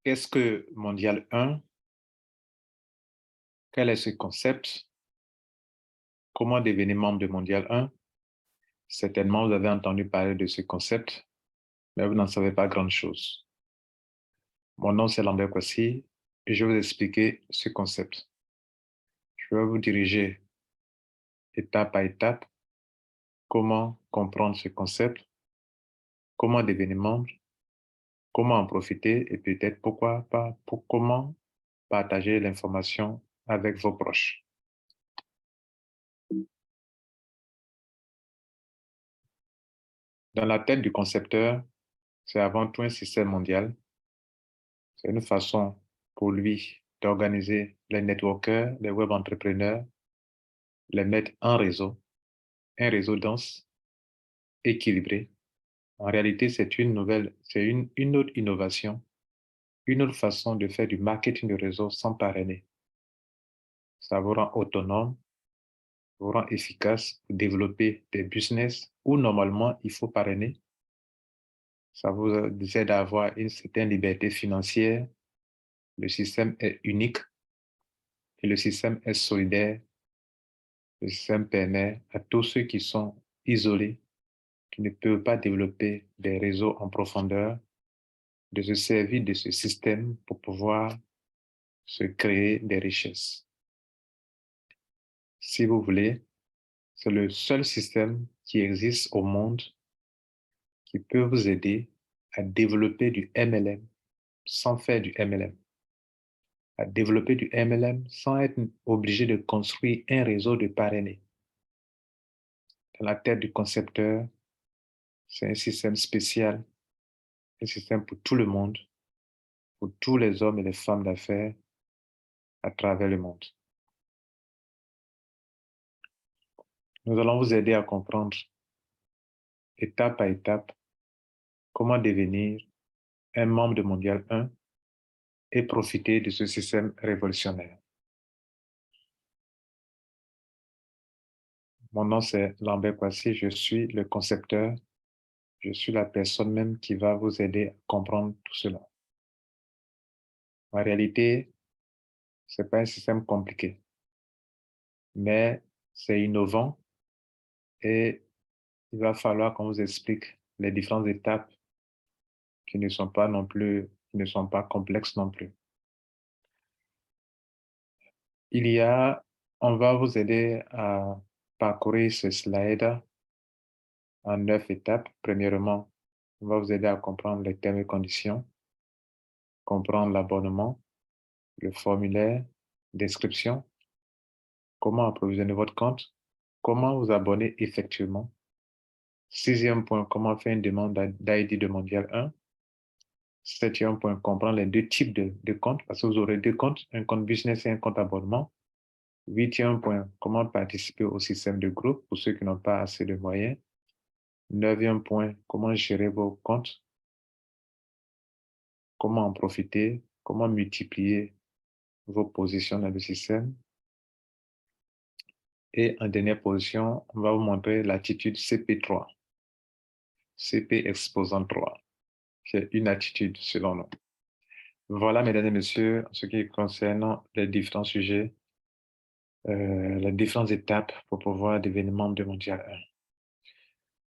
Qu'est-ce que Mondial 1? Quel est ce concept? Comment devenir membre de Mondial 1? Certainement, vous avez entendu parler de ce concept, mais vous n'en savez pas grand-chose. Mon nom, c'est Lambert Kwasi et je vais vous expliquer ce concept. Je vais vous diriger étape par étape comment comprendre ce concept, comment devenir membre, comment en profiter et peut-être pourquoi pas, comment partager l'information avec vos proches. Dans la tête du concepteur, c'est avant tout un système mondial. C'est une façon pour lui d'organiser les networkers, les web entrepreneurs, les mettre en réseau, un réseau dense, équilibré. En réalité, c'est une autre innovation, une autre façon de faire du marketing de réseau sans parrainer. Ça vous rend autonome, vous rend efficace pour développer des business où normalement il faut parrainer. Ça vous aide à avoir une certaine liberté financière. Le système est unique et le système est solidaire. Le système permet à tous ceux qui sont isolés, qui ne peuvent pas développer des réseaux en profondeur, de se servir de ce système pour pouvoir se créer des richesses. Si vous voulez, c'est le seul système qui existe au monde qui peut vous aider à développer du MLM sans faire du MLM, à développer du MLM sans être obligé de construire un réseau de parrainés. Dans la tête du concepteur, c'est un système spécial, un système pour tout le monde, pour tous les hommes et les femmes d'affaires à travers le monde. Nous allons vous aider à comprendre étape par étape comment devenir un membre de Mondial 1 et profiter de ce système révolutionnaire. Mon nom, c'est Lambert Kwasi, je suis le concepteur, je suis la personne même qui va vous aider à comprendre tout cela. En réalité, ce n'est pas un système compliqué, mais c'est innovant et il va falloir qu'on vous explique les différentes étapes qui ne sont pas non plus, qui ne sont pas complexes non plus. Il y a, on va vous aider à parcourir ce slide en 9 étapes. Premièrement, on va vous aider à comprendre les termes et conditions, comprendre l'abonnement, le formulaire d'inscription, comment approvisionner votre compte, comment vous abonner effectivement. Sixième point, comment faire une demande d'ID de Mondial 1. Septième point, comprendre les deux types de comptes, parce que vous aurez deux comptes, un compte business et un compte abonnement. Huitième point, comment participer au système de groupe pour ceux qui n'ont pas assez de moyens. Neuvième point, comment gérer vos comptes, comment en profiter, comment multiplier vos positions dans le système. Et en dernière position, on va vous montrer l'attitude CP3, CP exposant 3, qui est une attitude selon nous. Voilà, mesdames et messieurs, en ce qui concerne les différents sujets, les différentes étapes pour pouvoir devenir membre de Mondial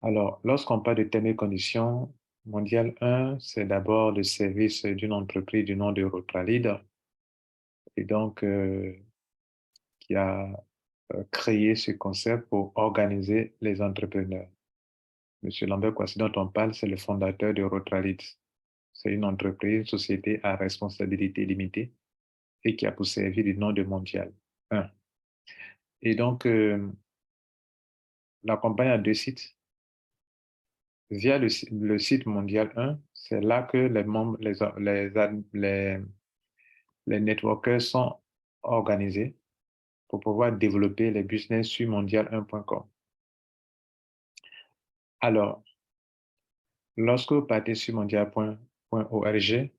1. Alors, lorsqu'on parle de thèmes et conditions, Mondial 1, c'est d'abord le service d'une entreprise du nom de Rotralid, et donc qui a créé ce concept pour organiser les entrepreneurs. Monsieur Lambert Kwasi, dont on parle, c'est le fondateur de Rotralid. C'est une entreprise, une société à responsabilité limitée et qui a pour servir du nom de Mondial 1. Et donc, la compagnie a deux sites. Via le site Mondial 1, c'est là que les membres, les networkers sont organisés pour pouvoir développer les business sur mondial1.com. Alors, lorsque vous partez sur mondial.org,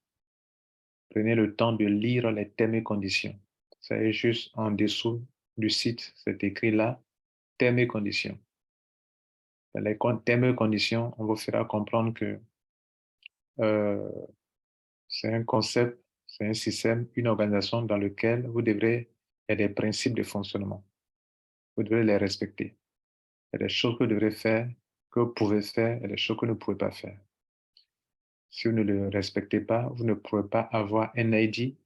prenez le temps de lire les termes et conditions. C'est juste en dessous du site, c'est écrit là, termes et conditions. Dans les termes et conditions, on vous fera comprendre que C'est un concept, c'est un système, une organisation dans lequel vous devrez, il y a des principes de fonctionnement. Vous devrez les respecter. Il y a des choses que vous devrez faire, que vous pouvez faire, et des choses que vous ne pouvez pas faire. Si vous ne le respectez pas, vous ne pourrez pas avoir un ID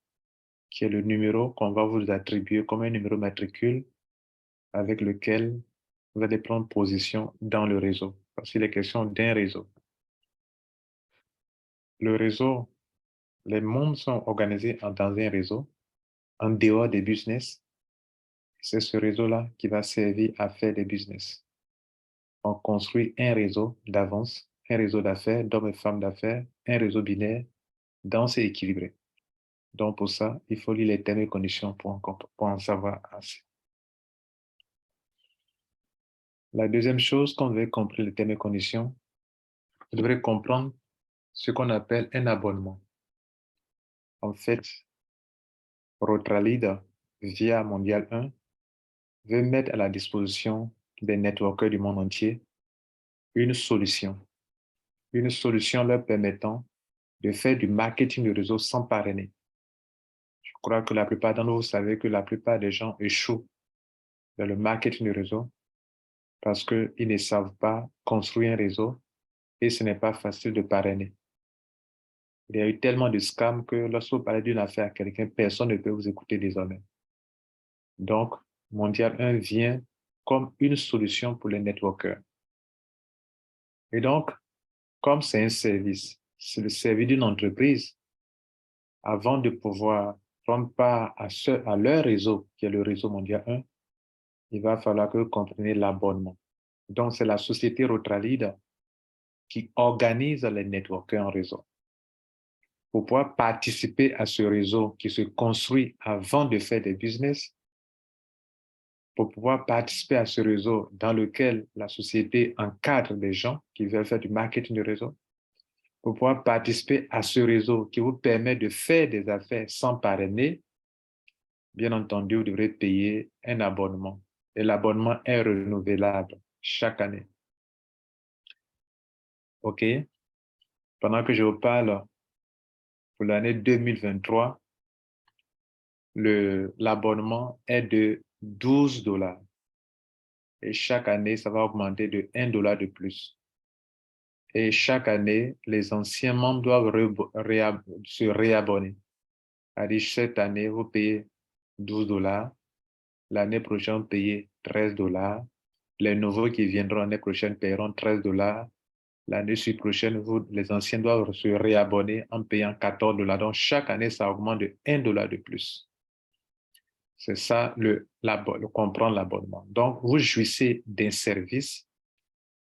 qui est le numéro qu'on va vous attribuer comme un numéro matricule avec lequel vous allez prendre position dans le réseau. Parce qu'il est question d'un réseau. Le réseau, les mondes sont organisés dans un réseau, en dehors des business. C'est ce réseau-là qui va servir à faire des business. On construit un réseau d'avance, un réseau d'affaires, d'hommes et femmes d'affaires, un réseau binaire, dense et équilibré. Donc, pour ça, il faut lire les termes et conditions pour en savoir assez. La deuxième chose, quand vous avez compris les termes et conditions, vous devrez comprendre ce qu'on appelle un abonnement. En fait, Rotralide, via Mondial 1, veut mettre à la disposition des networkers du monde entier une solution leur permettant de faire du marketing de réseau sans parrainer. Je crois que la plupart d'entre vous savez que la plupart des gens échouent dans le marketing de réseau parce qu'ils ne savent pas construire un réseau et ce n'est pas facile de parrainer. Il y a eu tellement de scams que lorsque vous parlez d'une affaire à quelqu'un, personne ne peut vous écouter désormais. Donc, Mondial 1 vient comme une solution pour les networkers. Et donc, comme c'est un service, c'est le service d'une entreprise, avant de pouvoir prendre part à leur réseau, qui est le réseau Mondial 1, il va falloir que vous compreniez l'abonnement. Donc, c'est la société Rotralide qui organise les networkers en réseau. Pour pouvoir participer à ce réseau qui se construit avant de faire des business, pour pouvoir participer à ce réseau dans lequel la société encadre des gens qui veulent faire du marketing de réseau, pour pouvoir participer à ce réseau qui vous permet de faire des affaires sans parrainer, bien entendu, vous devrez payer un abonnement. Et l'abonnement est renouvelable chaque année. OK? Pendant que je vous parle, pour l'année 2023, l'abonnement est de 12 $. Et chaque année, ça va augmenter de 1 $ de plus. Et chaque année, les anciens membres doivent se réabonner. C'est-à-dire, cette année, vous payez 12 $. L'année prochaine, vous payez 13 $. Les nouveaux qui viendront l'année prochaine paieront 13 $. L'année prochaine, les anciens doivent se réabonner en payant 14 $. Donc, chaque année, ça augmente de 1 $ de plus. C'est ça, comprendre l'abonnement. Donc, vous jouissez d'un service,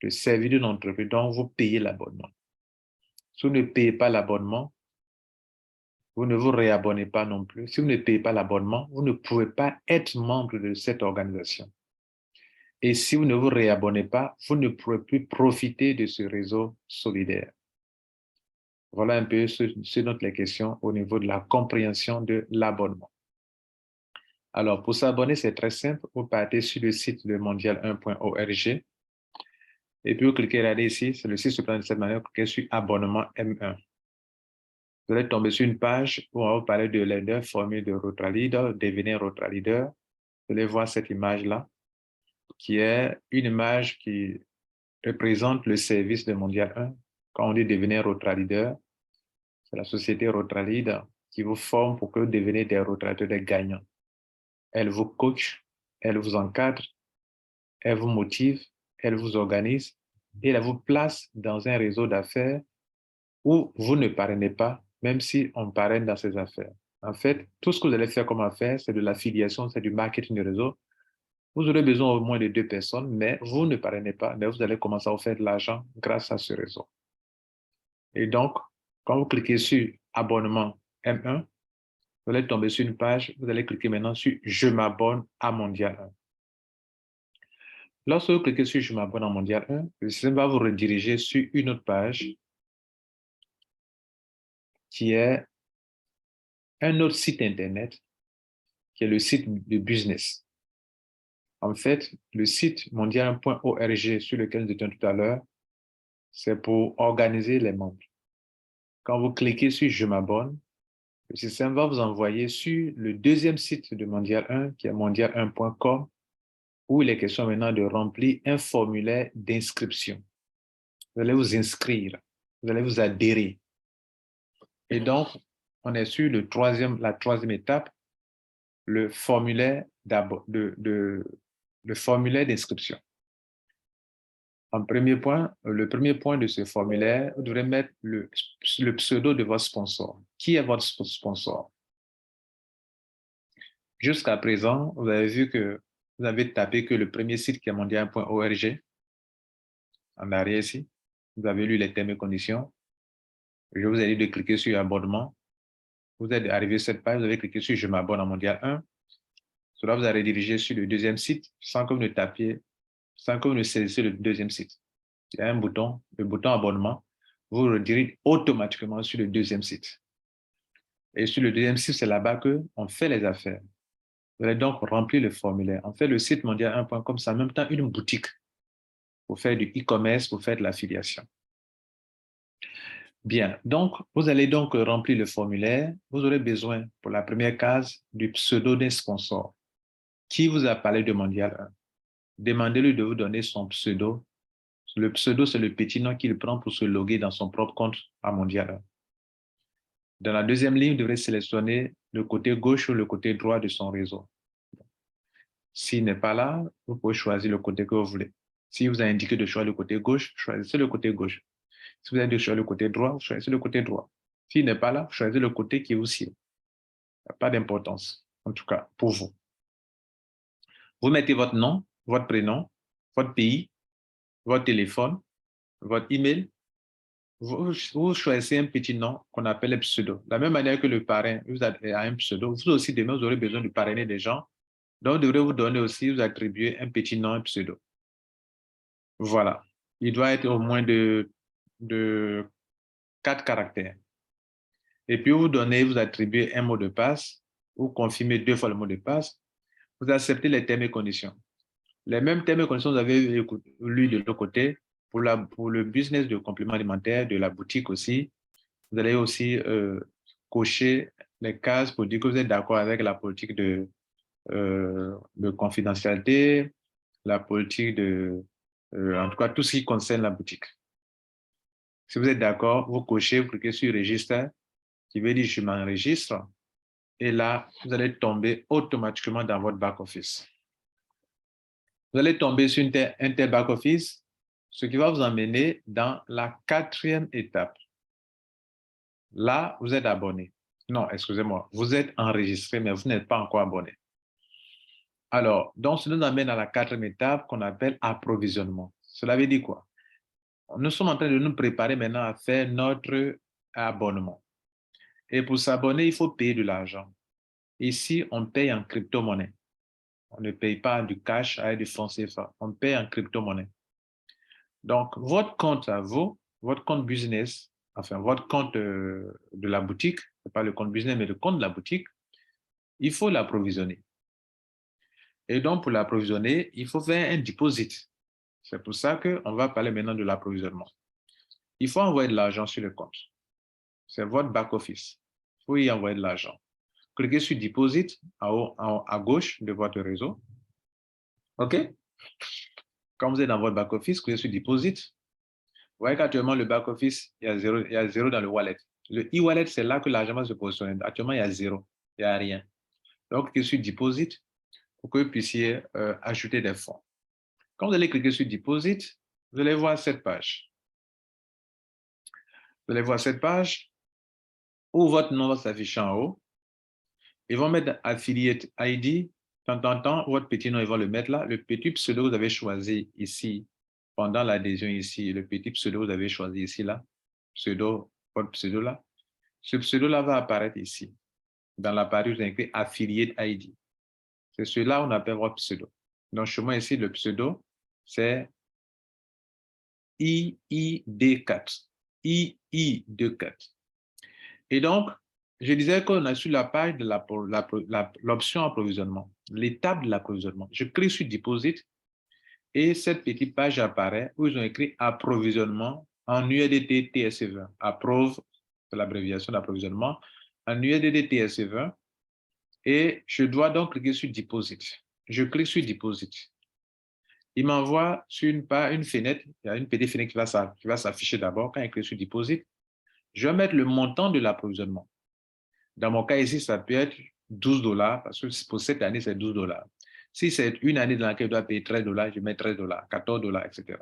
le service d'une entreprise, donc vous payez l'abonnement. Si vous ne payez pas l'abonnement, vous ne vous réabonnez pas non plus. Si vous ne payez pas l'abonnement, vous ne pouvez pas être membre de cette organisation. Et si vous ne vous réabonnez pas, vous ne pourrez plus profiter de ce réseau solidaire. Voilà un peu ce dont les questions au niveau de la compréhension de l'abonnement. Alors, pour s'abonner, c'est très simple. Vous partez sur le site de mondial1.org et puis vous cliquez là ici, c'est le site se présente de cette manière, vous cliquez sur abonnement M1. Vous allez tomber sur une page où on va vous parler de leader formé de Rotralide, devenir Rotralide. Vous allez voir cette image-là, qui est une image qui représente le service de Mondial 1. Quand on dit devenir Rotralide, c'est la société Rotralide qui vous forme pour que vous deveniez des Rotralideurs gagnants. Elle vous coach, elle vous encadre, elle vous motive, elle vous organise et elle vous place dans un réseau d'affaires où vous ne parrainez pas, même si on parraine dans ces affaires. En fait, tout ce que vous allez faire comme affaire, c'est de l'affiliation, c'est du marketing de réseau. Vous aurez besoin au moins de 2 personnes, mais vous ne parrainez pas, mais vous allez commencer à faire de l'argent grâce à ce réseau. Et donc, quand vous cliquez sur abonnement M1, vous allez tomber sur une page, vous allez cliquer maintenant sur je m'abonne à Mondial 1. Lorsque vous cliquez sur je m'abonne à Mondial 1, le système va vous rediriger sur une autre page qui est un autre site Internet, qui est le site de business. En fait, le site mondial.org sur lequel nous étions tout à l'heure, c'est pour organiser les membres. Quand vous cliquez sur « Je m'abonne », le système va vous envoyer sur le deuxième site de Mondial 1, qui est mondial1.com, où il est question maintenant de remplir un formulaire d'inscription. Vous allez vous inscrire, vous allez vous adhérer. Et donc, on est sur la troisième étape, le formulaire d'inscription. Le premier point de ce formulaire, vous devrez mettre le pseudo de votre sponsor. Qui est votre sponsor? Jusqu'à présent, vous avez vu que vous avez tapé que le premier site qui est mondial.org, en arrière ici. Vous avez lu les termes et conditions. Je vous ai dit de cliquer sur abonnement. Vous êtes arrivé à cette page, vous avez cliqué sur « Je m'abonne à Mondial 1 ». Cela vous a redirigé sur le deuxième site sans que vous ne tapiez, sans que vous ne saisissiez le deuxième site. Il y a un bouton, le bouton abonnement, vous redirige automatiquement sur le deuxième site. Et sur le deuxième site, c'est là-bas qu'on fait les affaires. Vous allez donc remplir le formulaire. En fait, le site mondial1.com, c'est en même temps une boutique pour faire du e-commerce, pour faire de l'affiliation. Bien, donc, vous allez donc remplir le formulaire. Vous aurez besoin, pour la première case, du pseudo d'un sponsor. Qui vous a parlé de Mondial 1? Demandez-lui de vous donner son pseudo. Le pseudo, c'est le petit nom qu'il prend pour se loguer dans son propre compte à Mondial 1. Dans la deuxième ligne, vous devrez sélectionner le côté gauche ou le côté droit de son réseau. S'il n'est pas là, vous pouvez choisir le côté que vous voulez. Si vous a indiqué de choisir le côté gauche, choisissez le côté gauche. Si vous avez de choisir le côté droit, choisissez le côté droit. S'il n'est pas là, choisissez le côté qui vous sied. Il n'y a pas d'importance, en tout cas, pour vous. Vous mettez votre nom, votre prénom, votre pays, votre téléphone, votre email. Vous choisissez un petit nom qu'on appelle un pseudo. De la même manière que le parrain vous a un pseudo, vous aussi, demain, vous aurez besoin de parrainer des gens. Donc, vous devrez vous donner aussi, vous attribuer un petit nom, un pseudo. Voilà. Il doit être au moins de 4 caractères. Et puis, vous attribuez un mot de passe, vous confirmez 2 fois le mot de passe, vous acceptez les termes et conditions. Les mêmes termes et conditions, vous avez lu de l'autre côté. Pour le business de compléments alimentaires, de la boutique aussi, vous allez aussi cocher les cases pour dire que vous êtes d'accord avec la politique de confidentialité, la politique en tout cas, tout ce qui concerne la boutique. Si vous êtes d'accord, vous cochez, vous cliquez sur « Registre », qui veut dire « Je m'enregistre ». Et là, vous allez tomber automatiquement dans votre back-office. Vous allez tomber sur un tel back-office, ce qui va vous emmener dans la 4e étape. Là, vous êtes abonné. Non, excusez-moi, vous êtes enregistré, mais vous n'êtes pas encore abonné. Alors, donc, ça nous amène à la 4e étape qu'on appelle approvisionnement. Cela veut dire quoi? Nous sommes en train de nous préparer maintenant à faire notre abonnement. Et pour s'abonner, il faut payer de l'argent. Ici, on paye en crypto-monnaie. On ne paye pas du cash avec du franc CFA. On paye en crypto-monnaie. Donc, votre compte à vous, votre compte business, enfin, votre compte de la boutique, ce n'est pas le compte business, mais le compte de la boutique, il faut l'approvisionner. Et donc, pour l'approvisionner, il faut faire un deposit. C'est pour ça qu'on va parler maintenant de l'approvisionnement. Il faut envoyer de l'argent sur le compte. C'est votre back-office. Il faut y envoyer de l'argent. Cliquez sur Deposit à gauche de votre réseau. OK? Quand vous êtes dans votre back-office, cliquez sur Deposit. Vous voyez qu'actuellement, le back-office, il y a zéro dans le wallet. Le e-wallet, c'est là que l'argent va se positionner. Actuellement, il y a zéro. Il n'y a rien. Donc, cliquez sur Deposit pour que vous puissiez ajouter des fonds. Quand vous allez cliquer sur Deposit, vous allez voir cette page. Vous allez voir cette page où votre nom va s'afficher en haut. Ils vont mettre Affiliate ID. De temps en temps, votre petit nom, ils vont le mettre là. Le petit pseudo que vous avez choisi ici, pendant l'adhésion ici, le petit pseudo que vous avez choisi ici, là, votre pseudo là, ce pseudo-là va apparaître ici. Dans la partie, vous avez écrit Affiliate ID. C'est celui-là qu'on appelle votre pseudo. Donc, chez moi ici, le pseudo, c'est II24. II24. Et donc, je disais qu'on a sur la page de l'option approvisionnement, l'étape de l'approvisionnement. Je clique sur Deposit et cette petite page apparaît où ils ont écrit approvisionnement en USDT TS20. Approve c'est l'abréviation d'approvisionnement, en USDT TRC20, et je dois donc cliquer sur Deposit. Je clique sur Deposit. Il m'envoie sur une fenêtre, il y a une petite fenêtre qui va s'afficher d'abord. Quand il clique sur Deposit, je vais mettre le montant de l'approvisionnement. Dans mon cas ici, ça peut être 12 $, parce que pour cette année, c'est 12 $. Si c'est une année dans laquelle je dois payer 13 $, je mets 13 $, 14 $, etc.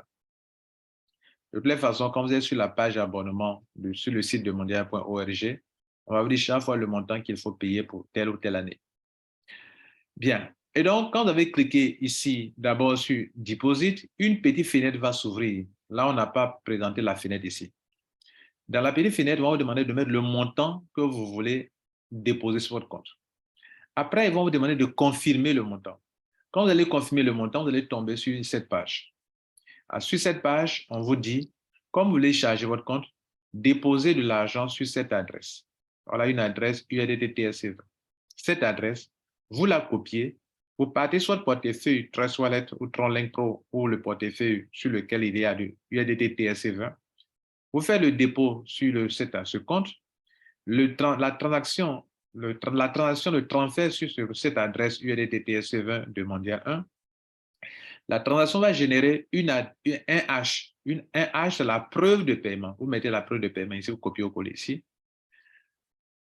De toute façon, quand vous êtes sur la page abonnement sur le site de mondial.org, on va vous dire chaque fois le montant qu'il faut payer pour telle ou telle année. Bien. Et donc, quand vous avez cliqué ici, d'abord sur Deposit, une petite fenêtre va s'ouvrir. Là, on n'a pas présenté la fenêtre ici. Dans la petite fenêtre, on va vous demander de mettre le montant que vous voulez déposer sur votre compte. Après, ils vont vous demander de confirmer le montant. Quand vous allez confirmer le montant, vous allez tomber sur cette page. Sur cette page, on vous dit, comme vous voulez charger votre compte, déposez de l'argent sur cette adresse. Voilà une adresse USDT TRC20. Cette adresse, vous la copiez, vous partez sur le portefeuille Trust Wallet ou TronLink Pro ou le portefeuille sur lequel il y a du USDT TRC20. Vous faites le dépôt sur ce compte. La transaction de transfert sur cette adresse USDT TRC20 de Mondial 1. La transaction va générer un hash. Un hash, c'est la preuve de paiement. Vous mettez la preuve de paiement ici, vous copiez ou collez ici.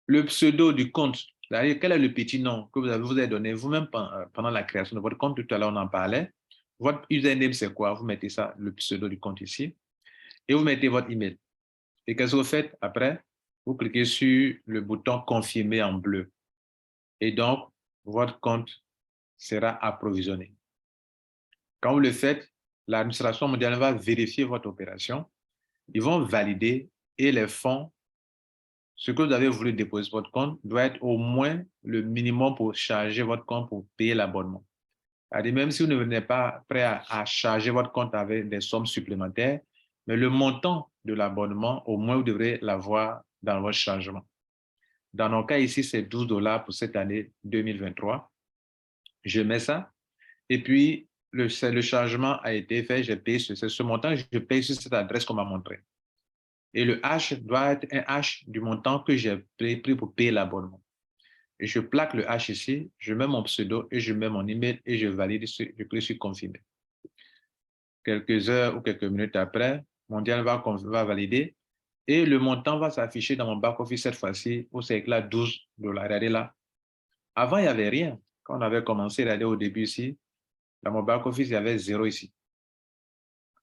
Le pseudo du compte, c'est-à-dire quel est le petit nom que vous avez donné vous-même pendant la création de votre compte. Tout à l'heure, on en parlait. Votre username, c'est quoi? Vous mettez ça, le pseudo du compte ici. Et vous mettez votre email. Et qu'est-ce que vous faites après? Vous cliquez sur le bouton confirmer en bleu. Et donc, votre compte sera approvisionné. Quand vous le faites, l'administration mondiale va vérifier votre opération. Ils vont valider et les fonds, ce que vous avez voulu déposer sur votre compte, doit être au moins le minimum pour charger votre compte pour payer l'abonnement. C'est-à-dire, même si vous ne venez pas prêt à charger votre compte avec des sommes supplémentaires, mais le montant de l'abonnement, au moins, vous devrez l'avoir dans votre chargement. Dans mon cas ici, c'est 12 $ pour cette année 2023. Je mets ça. Et puis, le chargement a été fait. J'ai payé ce montant. Je paye sur cette adresse qu'on m'a montré. Et le hash doit être un hash du montant que j'ai pris pour payer l'abonnement. Et je plaque le hash ici. Je mets mon pseudo et je mets mon email et je valide. Je clique sur confirmer. Quelques heures ou quelques minutes après, Mondial va valider. Et le montant va s'afficher dans mon back-office cette fois-ci, où c'est là 12 $. Regardez là. Avant, il n'y avait rien. Quand on avait commencé, regardez au début ici, dans mon back-office, il y avait 0 ici.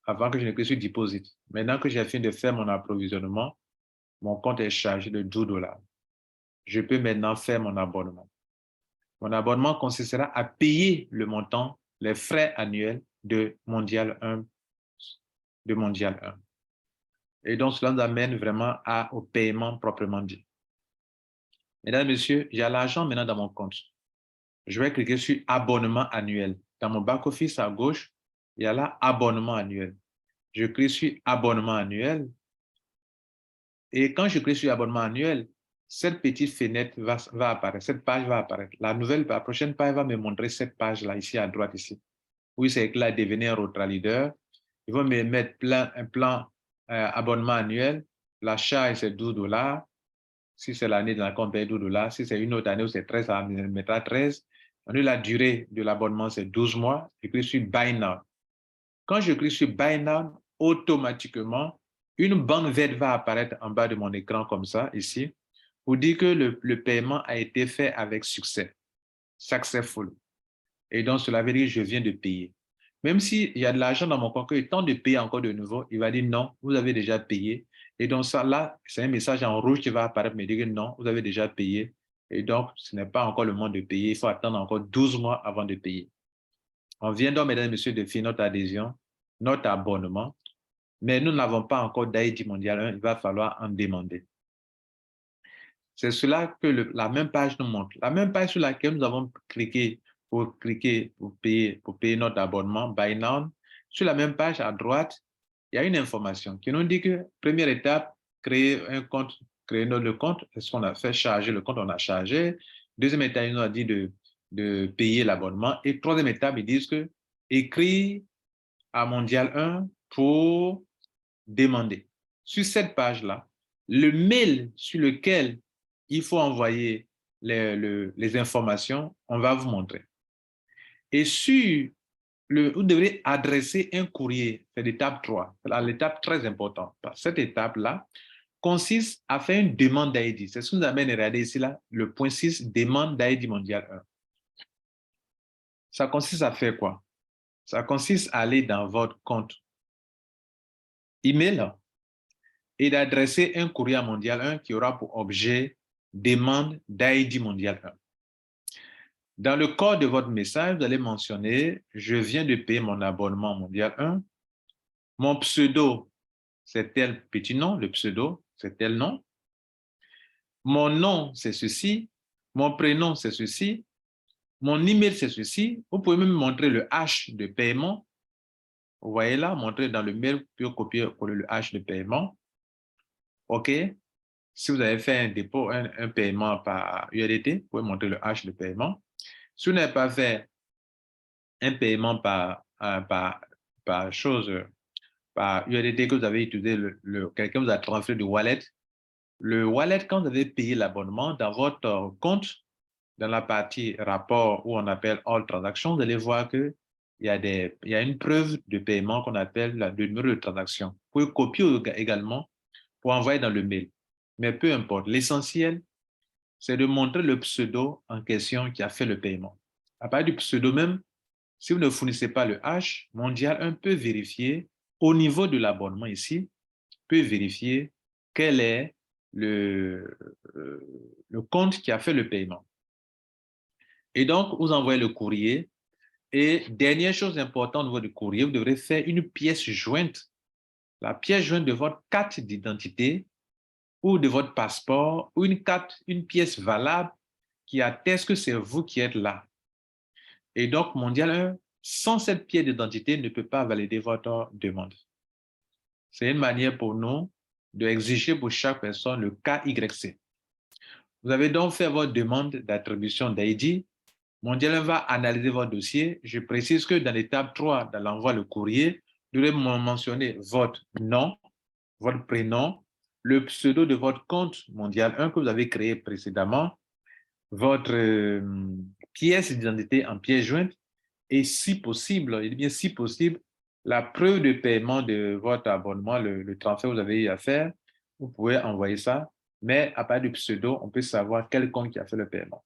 Avant que je ne clique sur Deposit. Maintenant que j'ai fini de faire mon approvisionnement, mon compte est chargé de 12 $. Je peux maintenant faire mon abonnement. Mon abonnement consistera à payer le montant, les frais annuels de Mondial 1. Et donc, cela nous amène vraiment au paiement proprement dit. Mesdames et messieurs, j'ai l'argent maintenant dans mon compte. Je vais cliquer sur abonnement annuel. Dans mon back-office à gauche, il y a là abonnement annuel. Je clique sur abonnement annuel. Et quand je clique sur abonnement annuel, cette petite fenêtre va apparaître, cette page va apparaître. La prochaine page va me montrer cette page-là, ici à droite, ici. Oui, c'est là, devenir Rotra Leader. Ils vont me mettre un plan abonnement annuel. La charge, c'est 12 $. Si c'est l'année dans laquelle on paye 12 $. Si c'est une autre année où c'est 13, ça me mettra 13. La durée de l'abonnement, c'est 12 mois. Je clique sur Buy Now. Quand je clique sur Buy Now, automatiquement, une bande verte va apparaître en bas de mon écran comme ça, ici, pour dire que le paiement a été fait avec succès. Successful. Et donc, cela veut dire que je viens de payer. Même s'il y a de l'argent dans mon compte, il temps de payer encore de nouveau, il va dire non, vous avez déjà payé. Et donc, ça là, c'est un message en rouge qui va apparaître, me dire que non, vous avez déjà payé. Et donc, ce n'est pas encore le moment de payer. Il faut attendre encore 12 mois avant de payer. On vient donc, mesdames et messieurs, de faire notre adhésion, notre abonnement, mais nous n'avons pas encore d'ID Mondial 1, il va falloir en demander. C'est cela que la même page nous montre. La même page sur laquelle nous avons cliqué pour payer notre abonnement, Buy Now. Sur la même page à droite, il y a une information qui nous dit que première étape, créer un compte, créer notre compte. Est-ce qu'on a fait charger le compte? On a chargé. Deuxième étape, il nous a dit de payer l'abonnement. Et troisième étape, ils disent que écrire à Mondial 1 pour demander. Sur cette page-là, Le mail sur lequel il faut envoyer les informations, on va vous montrer. Et sur vous devrez adresser un courrier, c'est l'étape 3, c'est l'étape très importante. Cette étape-là consiste à faire une demande d'ID. C'est ce que nous amène à regarder ici, là, le point 6, demande d'ID mondial 1. Ça consiste à faire quoi? Ça consiste à aller dans votre compte email et d'adresser un courrier à mondial 1 qui aura pour objet demande d'ID mondial 1. Dans le corps de votre message, vous allez mentionner « Je viens de payer mon abonnement mondial 1. Mon pseudo, c'est tel petit nom. Le pseudo, c'est tel nom. Mon nom, c'est ceci. Mon prénom, c'est ceci. Mon email, c'est ceci. » Vous pouvez même montrer le hash de paiement. Vous voyez là, montrer dans le mail, puis copier-coller le hash de paiement. OK. Si vous avez fait un dépôt, un paiement par USDT, vous pouvez montrer le hash de paiement. Si vous n'avez pas fait un paiement par USDT que vous avez utilisé, quelqu'un vous a transféré du wallet, le wallet, quand vous avez payé l'abonnement, dans votre compte, dans la partie rapport où on appelle All Transactions, vous allez voir qu'il y a une preuve de paiement qu'on appelle le numéro de transaction. Vous pouvez copier également pour envoyer dans le mail. Mais peu importe, l'essentiel, c'est de montrer le pseudo en question qui a fait le paiement. À partir du pseudo même, si vous ne fournissez pas le hash, Mondial 1 peut vérifier au niveau de l'abonnement ici, peut vérifier quel est le compte qui a fait le paiement. Et donc, vous envoyez le courrier. Et dernière chose importante au niveau du courrier, vous devrez faire une pièce jointe, la pièce jointe de votre carte d'identité ou de votre passeport ou une pièce valable qui atteste que c'est vous qui êtes là. Et donc, Mondial 1, sans cette pièce d'identité, ne peut pas valider votre demande. C'est une manière pour nous d'exiger pour chaque personne le KYC. Vous avez donc fait votre demande d'attribution d'ID. Mondial 1 va analyser votre dossier. Je précise que dans l'étape 3, dans l'envoi le courrier, vous devez mentionner votre nom, votre prénom, le pseudo de votre compte Mondial 1 que vous avez créé précédemment, votre pièce d'identité en pièce jointe et si possible, il dit bien si possible, la preuve de paiement de votre abonnement, le transfert que vous avez eu à faire, vous pouvez envoyer ça, mais à partir du pseudo, on peut savoir quel compte qui a fait le paiement.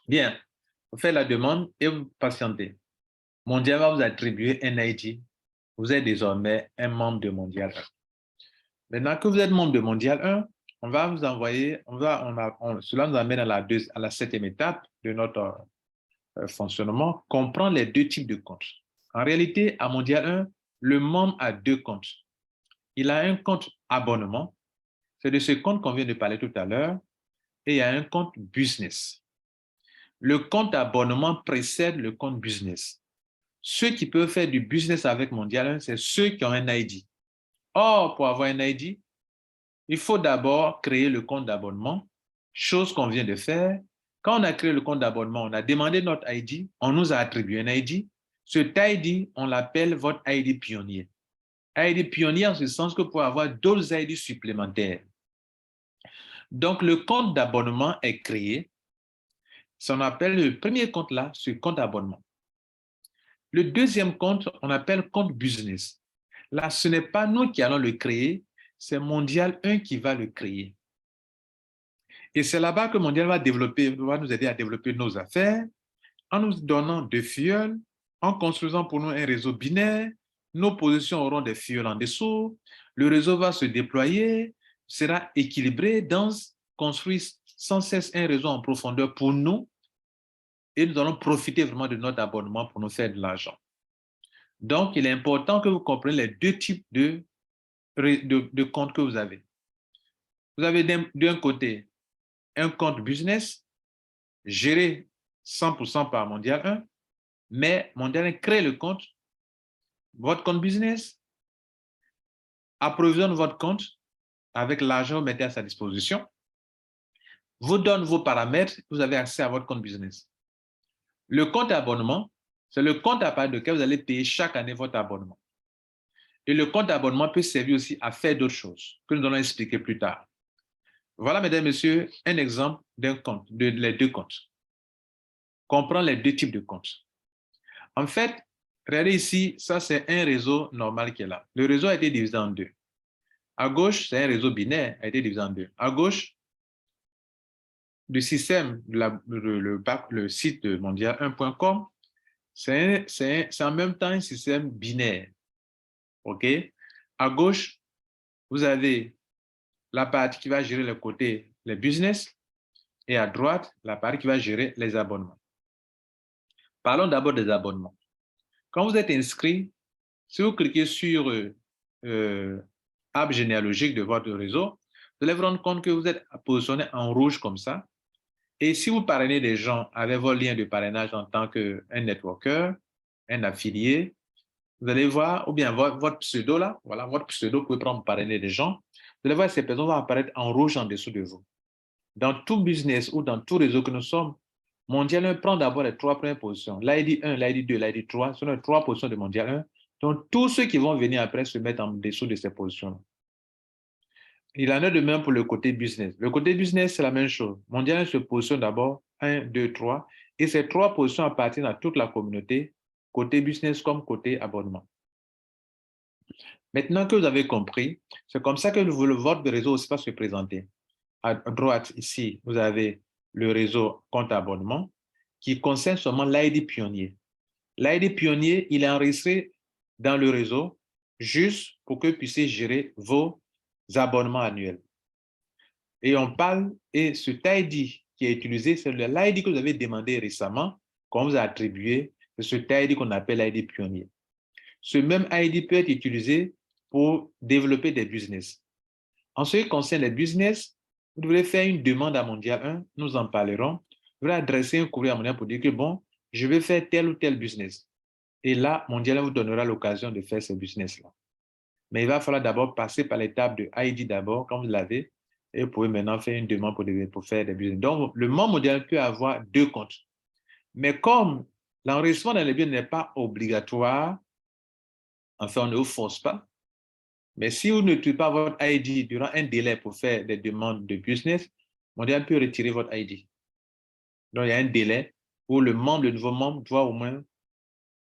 Bien, vous faites la demande et vous patientez. Mondial va vous attribuer un ID. Vous êtes désormais un membre de Mondial 1. Maintenant que vous êtes membre de Mondial 1, on va vous envoyer, cela nous amène à la 7e étape de notre fonctionnement, comprendre les deux types de comptes. En réalité, à Mondial 1, le membre a deux comptes. Il a un compte abonnement, c'est de ce compte qu'on vient de parler tout à l'heure, et il y a un compte business. Le compte abonnement précède le compte business. Ceux qui peuvent faire du business avec Mondial 1, c'est ceux qui ont un ID. Or, pour avoir un ID, il faut d'abord créer le compte d'abonnement, chose qu'on vient de faire. Quand on a créé le compte d'abonnement, on a demandé notre ID, on nous a attribué un ID. Cet ID, on l'appelle votre ID pionnier. ID pionnier en ce sens que vous pouvez avoir d'autres ID supplémentaires. Donc, le compte d'abonnement est créé. On appelle le premier compte là, ce compte abonnement. Le deuxième compte, on appelle compte business. Là, ce n'est pas nous qui allons le créer, c'est Mondial 1 qui va le créer. Et c'est là-bas que Mondial va nous aider à développer nos affaires en nous donnant des fioles, en construisant pour nous un réseau binaire. Nos positions auront des fioles en dessous. Le réseau va se déployer, sera équilibré, dense, construire sans cesse un réseau en profondeur pour nous. Et nous allons profiter vraiment de notre abonnement pour nous faire de l'argent. Donc, il est important que vous compreniez les deux types de comptes que vous avez. Vous avez d'un côté un compte business géré 100% par Mondial 1, mais Mondial 1 crée le compte, votre compte business, approvisionne votre compte avec l'argent que vous mettez à sa disposition, vous donne vos paramètres, vous avez accès à votre compte business. Le compte abonnement, c'est le compte à partir duquel vous allez payer chaque année votre abonnement. Et le compte d'abonnement peut servir aussi à faire d'autres choses que nous allons expliquer plus tard. Voilà, mesdames et messieurs, un exemple d'un compte, les deux comptes. Comprendre les deux types de comptes. En fait, regardez ici, ça c'est un réseau normal qui est là. Le réseau a été divisé en deux. À gauche, c'est un réseau binaire, a été divisé en deux. À gauche, le système, le site mondial 1.com, c'est en même temps un système binaire. OK? À gauche, vous avez la partie qui va gérer le côté, les business, et à droite, la partie qui va gérer les abonnements. Parlons d'abord des abonnements. Quand vous êtes inscrit, si vous cliquez sur arbre généalogique de votre réseau, vous allez vous rendre compte que vous êtes positionné en rouge comme ça. Et si vous parrainez des gens avec vos liens de parrainage en tant qu'un networker, un affilié, vous allez voir, ou bien votre pseudo là, voilà, votre pseudo, vous pouvez prendre pour parrainer des gens. Vous allez voir, ces personnes vont apparaître en rouge en dessous de vous. Dans tout business ou dans tout réseau que nous sommes, Mondial 1 prend d'abord les trois premières positions. L'ID 1, l'ID 2, l'ID 3 sont les trois positions de Mondial 1. Donc, tous ceux qui vont venir après se mettent en dessous de ces positions-là. Il en est de même pour le côté business. Le côté business, c'est la même chose. Mondial 1 se positionne d'abord 1, 2, 3. Et ces trois positions appartiennent à toute la communauté, côté business comme côté abonnement. Maintenant que vous avez compris, c'est comme ça que votre réseau aussi va se présenter. À droite, ici, vous avez le réseau compte abonnement qui concerne seulement l'ID pionnier. L'ID pionnier, il est enregistré dans le réseau juste pour que vous puissiez gérer vos abonnements annuels. Et on parle, et cet ID qui est utilisé, c'est l'ID que vous avez demandé récemment, qu'on vous a attribué, c'est cet ID qu'on appelle l'ID pionnier. Ce même ID peut être utilisé pour développer des business. En ce qui concerne les business, vous devrez faire une demande à Mondial 1, nous en parlerons. Vous devrez adresser un courrier à Mondial pour dire que bon, je vais faire tel ou tel business. Et là, Mondial 1 vous donnera l'occasion de faire ce business-là. Mais il va falloir d'abord passer par l'étape de ID d'abord, quand vous l'avez, et vous pouvez maintenant faire une demande pour faire des business. Donc, le membre Mondial peut avoir deux comptes. Mais comme l'enregistrement dans les biens n'est pas obligatoire, enfin, on ne vous force pas, mais si vous ne tuez pas votre ID durant un délai pour faire des demandes de business, Mondial peut retirer votre ID. Donc, il y a un délai où le nouveau membre doit au moins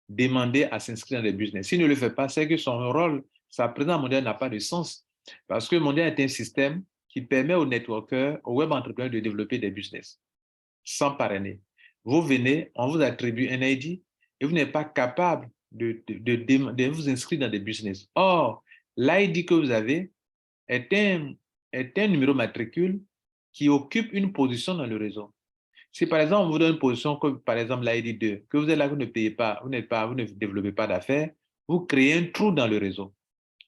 demander à s'inscrire dans les business. S'il ne le fait pas, c'est que son rôle, sa présence mondiale n'a pas de sens. Parce que Mondial est un système qui permet aux networkers, aux web entrepreneurs de développer des business sans parrainer. Vous venez, on vous attribue un ID et vous n'êtes pas capable de vous inscrire dans des business. Or, l'ID que vous avez est un numéro matricule qui occupe une position dans le réseau. Si par exemple, on vous donne une position comme par exemple l'ID 2, que vous êtes là, vous ne payez pas, vous ne développez pas d'affaires, vous créez un trou dans le réseau.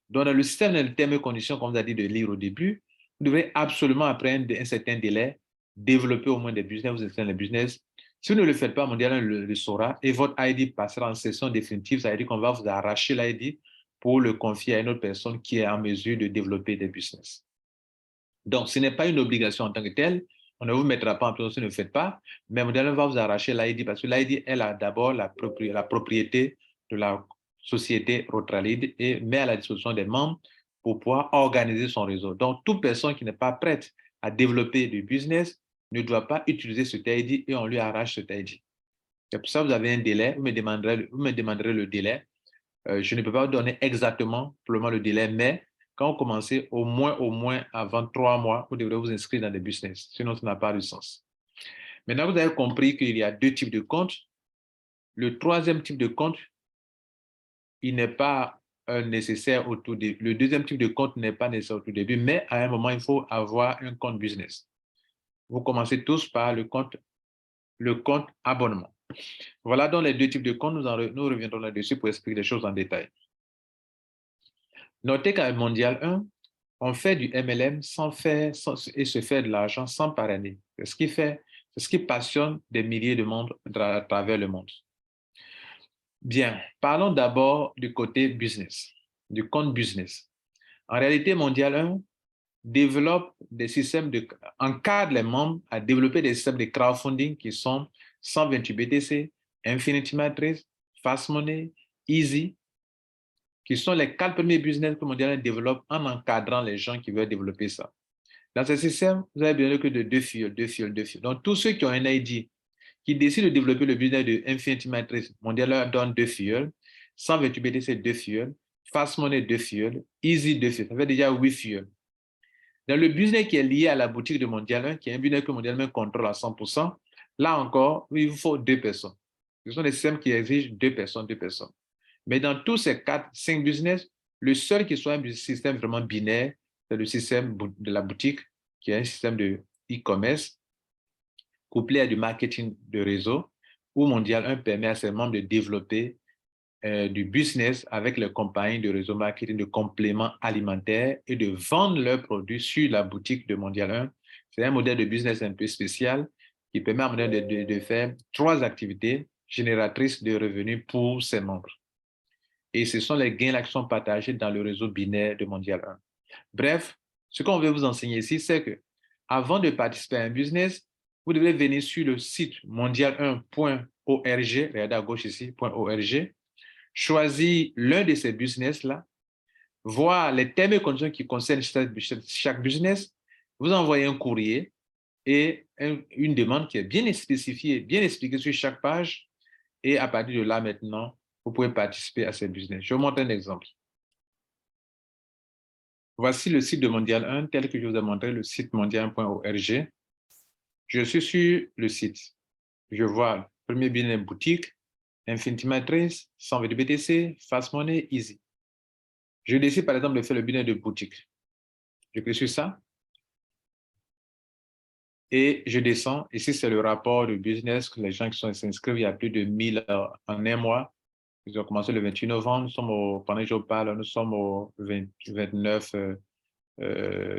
Donc, dans le système de termes et conditions, comme vous avez dit de lire au début, vous devez absolument, après un certain délai, développer au moins des business, vous inscrire dans les business. Si vous ne le faites pas, Mondial le saura et votre ID passera en session définitive. Ça veut dire qu'on va vous arracher l'ID pour le confier à une autre personne qui est en mesure de développer des business. Donc, ce n'est pas une obligation en tant que telle. On ne vous mettra pas en prison si vous ne le faites pas, mais Mondial va vous arracher l'ID parce que l'ID, elle a d'abord la propriété de la société Rotralid et met à la disposition des membres pour pouvoir organiser son réseau. Donc, toute personne qui n'est pas prête à développer du business ne doit pas utiliser cet ID et on lui arrache cet ID. C'est pour ça que vous avez un délai, vous me demanderez le délai. Je ne peux pas vous donner exactement pour le moment le délai, mais quand vous commencez au moins avant 3 mois, vous devrez vous inscrire dans des business. Sinon, ça n'a pas de sens. Maintenant, vous avez compris qu'il y a deux types de comptes. Le troisième type de compte, il n'est pas nécessaire au tout début. Le deuxième type de compte n'est pas nécessaire au tout début, mais à un moment, il faut avoir un compte business. Vous commencez tous par le compte abonnement. Voilà donc les deux types de comptes. Nous reviendrons là-dessus pour expliquer les choses en détail. Notez qu'à Mondial 1, on fait du MLM et se fait de l'argent sans parrainer. C'est ce qui passionne des milliers de monde à travers le monde. Bien, parlons d'abord du côté business, du compte business. En réalité, Mondial 1 encadre les membres à développer des systèmes de crowdfunding qui sont 128 BTC, Infinity Matrix, Fast Money, Easy. qui sont les 4 premiers business que Mondial 1 développe en encadrant les gens qui veulent développer ça. Dans ce système, vous avez besoin que de 2 fioles, 2 fioles, 2 fioles. Donc, tous ceux qui ont un ID, qui décident de développer le business de Infinity Matrix, Mondial 1 donne 2 fioles, 128 BTC 2 fioles, Fast Money 2 fioles, Easy 2 fioles. Ça fait déjà 8 fioles. Dans le business qui est lié à la boutique de Mondial 1, qui est un business que Mondial 1 contrôle à 100%, là encore, il vous faut 2 personnes. Ce sont des systèmes qui exigent 2 personnes, 2 personnes. Mais dans tous ces 4, 5 business, le seul qui soit un système vraiment binaire, c'est le système de la boutique, qui est un système de e-commerce couplé à du marketing de réseau, où Mondial 1 permet à ses membres de développer du business avec les compagnies de réseau marketing de compléments alimentaires et de vendre leurs produits sur la boutique de Mondial 1. C'est un modèle de business un peu spécial qui permet à Mondial de faire 3 activités génératrices de revenus pour ses membres. Et ce sont les gains qui sont partagés dans le réseau binaire de Mondial 1. Bref, ce qu'on veut vous enseigner ici, c'est que avant de participer à un business, vous devez venir sur le site mondial1.org, regardez à gauche ici, .org, choisir l'un de ces business-là, voir les termes et conditions qui concernent chaque business, vous envoyez un courrier et une demande qui est bien spécifiée, bien expliquée sur chaque page. Et à partir de là, maintenant, vous pouvez participer à ces business. Je vous montre un exemple. Voici le site de Mondial 1 tel que je vous ai montré, le site mondial1.org. Je suis sur le site. Je vois premier business boutique, Infinity Matrix, 120 BTC, Fast Money, Easy. Je décide par exemple de faire le business de boutique. Je clique sur ça et je descends. Ici, c'est le rapport de business que les gens qui sont inscrits, il y a plus de 1000 en un mois. Ils ont commencé le 28 novembre. Nous sommes pendant que je parle, nous sommes au 29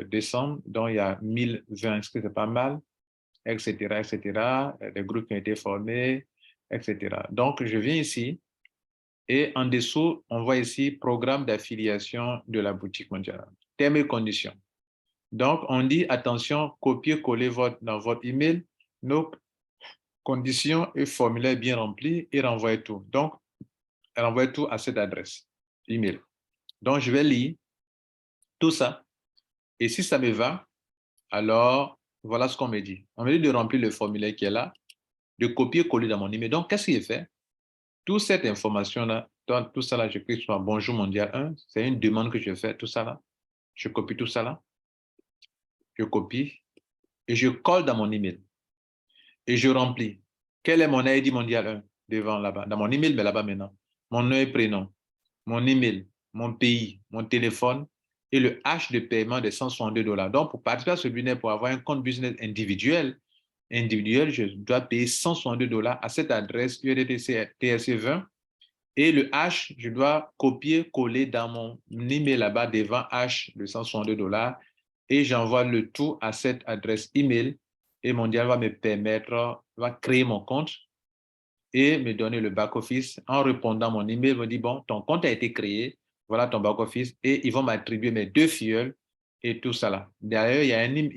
décembre. Donc, il y a 1020 inscrits, c'est pas mal, etc., etc. Des groupes qui ont été formés, etc. Donc, je viens ici et en dessous, on voit ici programme d'affiliation de la boutique mondiale. Termes et conditions. Donc, on dit, attention, copier-coller dans votre email nos conditions et formulaires bien remplis et renvoyer tout. Donc, renvoyer tout à cette adresse email. Donc, je vais lire tout ça. Et si ça me va, alors, voilà ce qu'on me dit. On me dit de remplir le formulaire qui est là, de copier-coller dans mon email. Donc, qu'est-ce qu'il fait? Toute cette information-là, tout ça là, je clique sur Bonjour Mondial 1. C'est une demande que je fais, tout ça là. Je copie tout ça là. Je copie et je colle dans mon email. Et je remplis. Quel est mon ID mondial 1 devant là-bas? Dans mon email, mais là-bas maintenant. Mon nom et prénom, mon email, mon pays, mon téléphone et le H de paiement de 162 $. Donc, pour participer à ce business, pour avoir un compte business individuel, je dois payer 162 $ à cette adresse URTC TSC20. Et le H, je dois copier, coller dans mon email là-bas devant H de 162 $ et j'envoie le tout à cette adresse email et Mondial va me permettre, va créer mon compte et me donner le back-office en répondant à mon email. Il me dit, bon, ton compte a été créé, voilà ton back-office et ils vont m'attribuer mes 2 fioles et tout ça là. D'ailleurs, il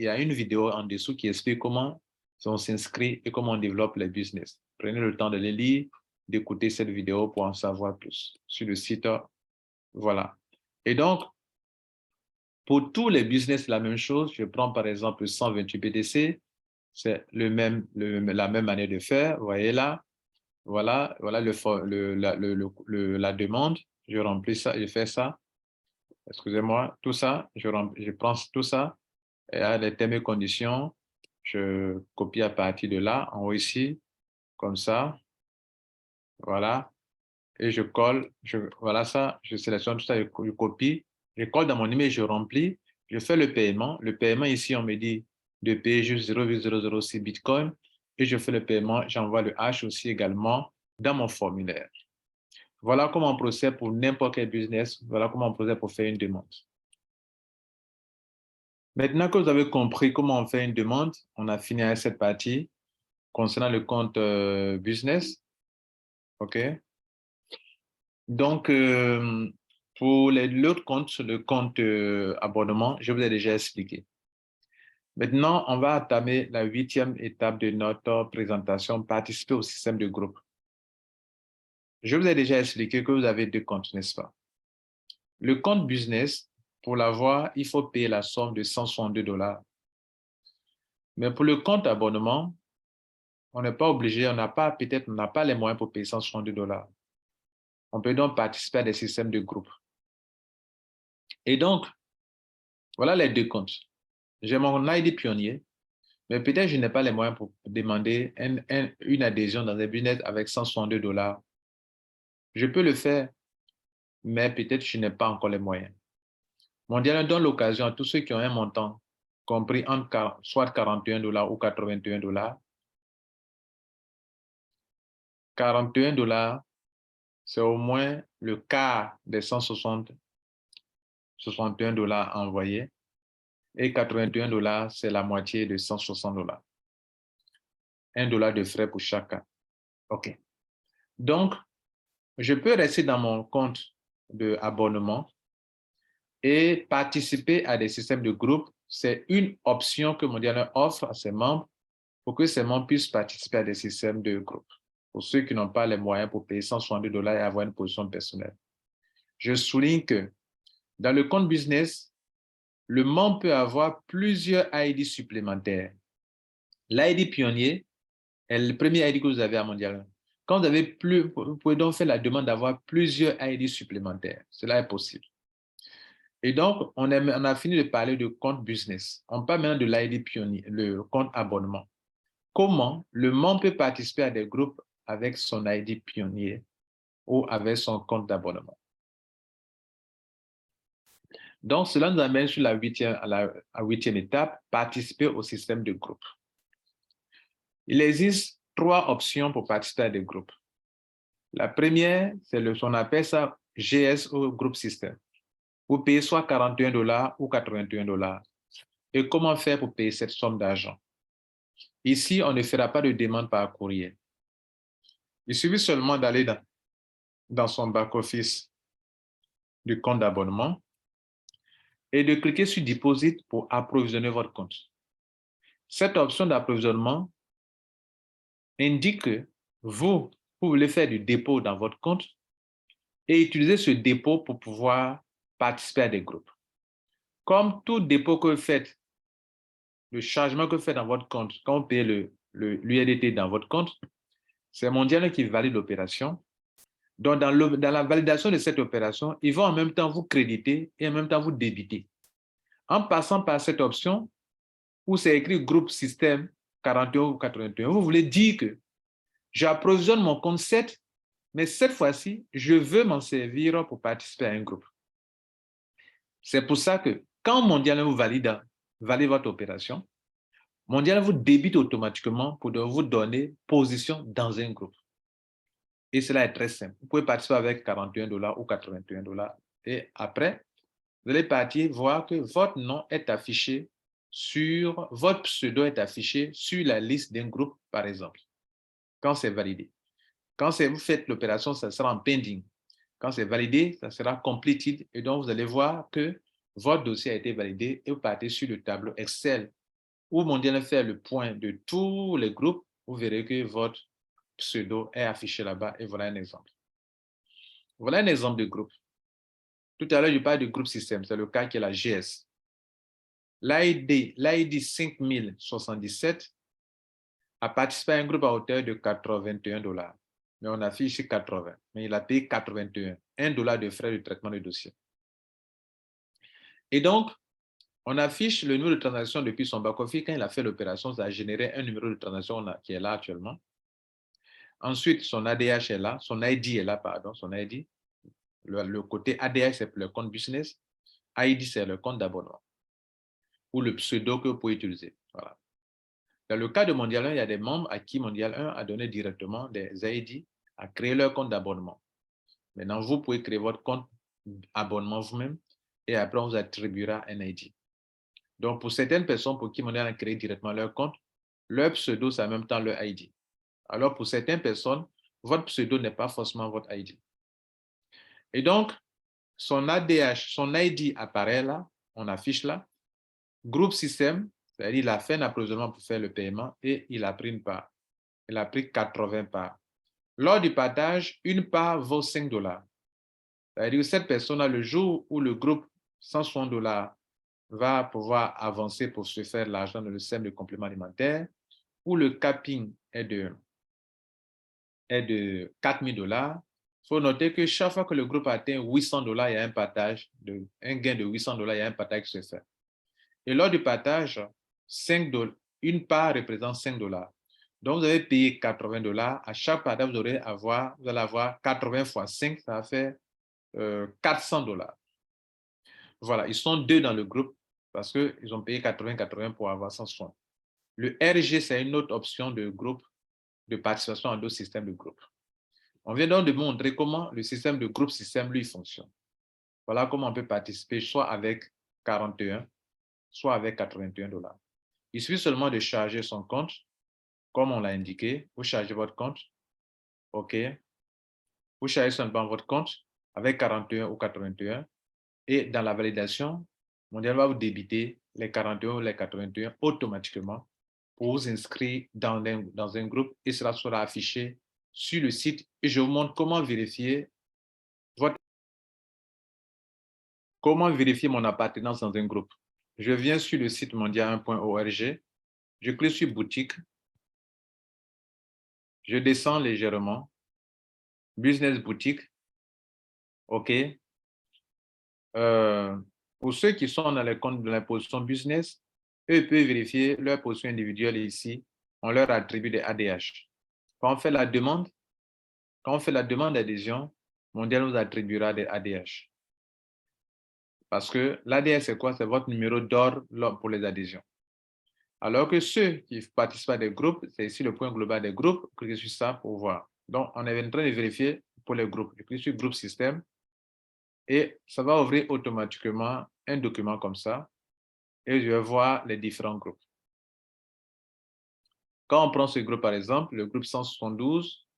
y a une vidéo en dessous qui explique comment on s'inscrit et comment on développe les business. Prenez le temps de les lire, d'écouter cette vidéo pour en savoir plus sur le site. Voilà. Et donc, pour tous les business, la même chose. Je prends par exemple 128 BTC. C'est la même manière de faire. Vous voyez là. Voilà la demande. Je remplis ça, je fais ça. Excusez-moi, tout ça, je prends tout ça. Et à les termes et conditions, je copie à partir de là, en haut ici, comme ça. Voilà. Et je colle, voilà ça, je sélectionne tout ça, je copie, je colle dans mon email, je remplis, je fais le paiement. Le paiement ici, on me dit de payer juste 0,006 Bitcoin et je fais le paiement, j'envoie le H aussi également dans mon formulaire. Voilà comment on procède pour n'importe quel business, voilà comment on procède pour faire une demande. Maintenant que vous avez compris comment on fait une demande, on a fini avec cette partie concernant le compte business. OK? Donc, pour l'autre compte, le compte abonnement, je vous ai déjà expliqué. Maintenant, on va entamer la 8e étape de notre présentation, participer au système de groupe. Je vous ai déjà expliqué que vous avez 2 comptes, n'est-ce pas? Le compte business, pour l'avoir, il faut payer la somme de 162 $. Mais pour le compte abonnement, on n'est pas obligé, on n'a pas les moyens pour payer 162 $. On peut donc participer à des systèmes de groupe. Et donc, voilà les deux comptes. J'ai mon ID pionnier, mais peut-être je n'ai pas les moyens pour demander une adhésion dans un business avec 162 $. Je peux le faire, mais peut-être je n'ai pas encore les moyens. Mondial donne l'occasion à tous ceux qui ont un montant compris entre soit 41 $ ou 81 $. 41 $, c'est au moins le quart des 161 $ envoyés. Et 81 $, c'est la moitié de 160 $. 1 $ de frais pour chacun. OK. Donc, je peux rester dans mon compte d'abonnement et participer à des systèmes de groupe. C'est une option que Mondial offre à ses membres pour que ces membres puissent participer à des systèmes de groupe. Pour ceux qui n'ont pas les moyens pour payer 162 $ et avoir une position personnelle. Je souligne que dans le compte business, le membre peut avoir plusieurs ID supplémentaires. L'ID pionnier est le premier ID que vous avez à Mondial. Quand vous avez vous pouvez donc faire la demande d'avoir plusieurs ID supplémentaires. Cela est possible. Et donc, on a fini de parler de compte business. On parle maintenant de l'ID pionnier, le compte abonnement. Comment le membre peut participer à des groupes avec son ID pionnier ou avec son compte d'abonnement. Donc, cela nous amène sur la huitième étape, participer au système de groupe. Il existe 3 options pour participer à des groupes. La première, c'est on appelle ça GS ou groupe système. Vous payez soit 41 $ ou 81 $. Et comment faire pour payer cette somme d'argent? Ici, on ne fera pas de demande par courrier. Il suffit seulement d'aller dans son back-office du compte d'abonnement et de cliquer sur Deposit pour approvisionner votre compte. Cette option d'approvisionnement indique que vous voulez faire du dépôt dans votre compte et utiliser ce dépôt pour pouvoir participer à des groupes. Comme tout dépôt que vous faites, le changement que vous faites dans votre compte, quand vous payez l'USDT dans votre compte, c'est Mondial qui valide l'opération. Donc, dans la validation de cette opération, ils vont en même temps vous créditer et en même temps vous débiter. En passant par cette option, où c'est écrit groupe système 41 ou 81, vous voulez dire que j'approvisionne mon compte 7, mais cette fois-ci, je veux m'en servir pour participer à un groupe. C'est pour ça que quand Mondial vous valide votre opération, Mondial vous débite automatiquement pour vous donner position dans un groupe. Et cela est très simple. Vous pouvez participer avec 41 $ ou 81 $. Et après, vous allez partir voir que votre nom est affiché votre pseudo est affiché sur la liste d'un groupe, par exemple, quand c'est validé. Quand vous faites l'opération, ça sera en pending. Quand c'est validé, ça sera completed. Et donc, vous allez voir que votre dossier a été validé et vous partez sur le tableau Excel où Mondial fait le point de tous les groupes. Vous verrez que votre pseudo est affiché là-bas et voilà un exemple. Voilà un exemple de groupe. Tout à l'heure, je parlais de groupe système. C'est le cas qui est la GS. L'ID 5077 a participé à un groupe à hauteur de 81 $. Mais on affiche ici 80. Mais il a payé 81. 1 $ de frais de traitement de dossier. Et donc, on affiche le numéro de transaction depuis son back-office. Quand il a fait l'opération, ça a généré un numéro de transaction qui est là actuellement. Ensuite, son ADH est là. Son ID est là, pardon. Son ID. Le côté ADH, c'est le compte business. ID, c'est le compte d'abonnement. Ou le pseudo que vous pouvez utiliser. Voilà. Dans le cas de Mondial 1, il y a des membres à qui Mondial 1 a donné directement des ID à créer leur compte d'abonnement. Maintenant, vous pouvez créer votre compte abonnement vous-même et après, on vous attribuera un ID. Donc, pour certaines personnes pour qui Mondial a créé directement leur compte, leur pseudo, c'est en même temps leur ID. Alors, pour certaines personnes, votre pseudo n'est pas forcément votre ID. Et donc, son ADH, son ID apparaît là, on affiche là. Groupe système, c'est-à-dire il a fait un approvisionnement pour faire le paiement et il a pris une part. Il a pris 80 parts. Lors du partage, une part vaut 5 $. C'est-à-dire que cette personne-là, le jour où le groupe 160 $ va pouvoir avancer pour se faire l'argent dans le système de complément alimentaire, où le capping est de 4 000 $, il faut noter que chaque fois que le groupe atteint 800 $, il y a un gain de 800 $, il y a un partage qui se fait. Et lors du partage, une part représente 5 $. Donc, vous avez payé 80 $. À chaque partage, vous allez avoir 80 fois 5, ça va faire 400 $. Voilà, ils sont deux dans le groupe parce qu'ils ont payé 80-80 pour avoir 160. Le RG, c'est une autre option de groupe, de participation à d'autres systèmes de groupe. On vient donc de montrer comment le système de groupe-système, lui, fonctionne. Voilà comment on peut participer soit avec 41, soit avec 81 $. Il suffit seulement de charger son compte, comme on l'a indiqué. Vous chargez votre compte, OK. Vous chargez seulement votre compte avec 41 ou 81 et dans la validation, Mondial va vous débiter les 41 ou les 81 automatiquement pour vous inscrire dans un groupe et cela sera affiché sur le site et je vous montre comment vérifier mon appartenance dans un groupe. Je viens sur le site mondial1.org, je clique sur boutique, je descends légèrement, business boutique, OK. Pour ceux qui sont dans les comptes de la position business, eux peuvent vérifier leur position individuelle ici, on leur attribue des ADH. Quand on fait la demande d'adhésion, Mondial nous attribuera des ADH. Parce que l'ADH, c'est quoi? C'est votre numéro d'ordre pour les adhésions. Alors que ceux qui participent à des groupes, c'est ici le point global des groupes. Cliquez sur ça pour voir. Donc, on est en train de vérifier pour les groupes. Je clique sur groupe système et ça va ouvrir automatiquement un document comme ça et je vais voir les différents groupes. Quand on prend ce groupe, par exemple, le groupe 172,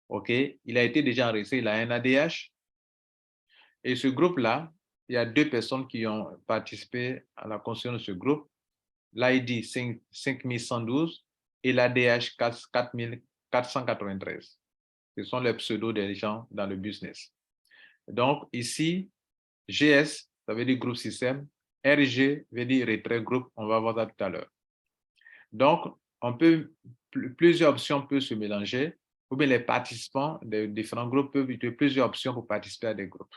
OK, il a été déjà enregistré, il a un ADH. Et ce groupe-là, il y a 2 personnes qui ont participé à la construction de ce groupe. L'ID 5112 et l'ADH 4493. Ce sont les pseudos des gens dans le business. Donc, ici, GS, ça veut dire groupe système. RG veut dire retrait groupe. On va voir ça tout à l'heure. Donc, plusieurs options peuvent se mélanger, ou bien les participants des différents groupes peuvent utiliser plusieurs options pour participer à des groupes.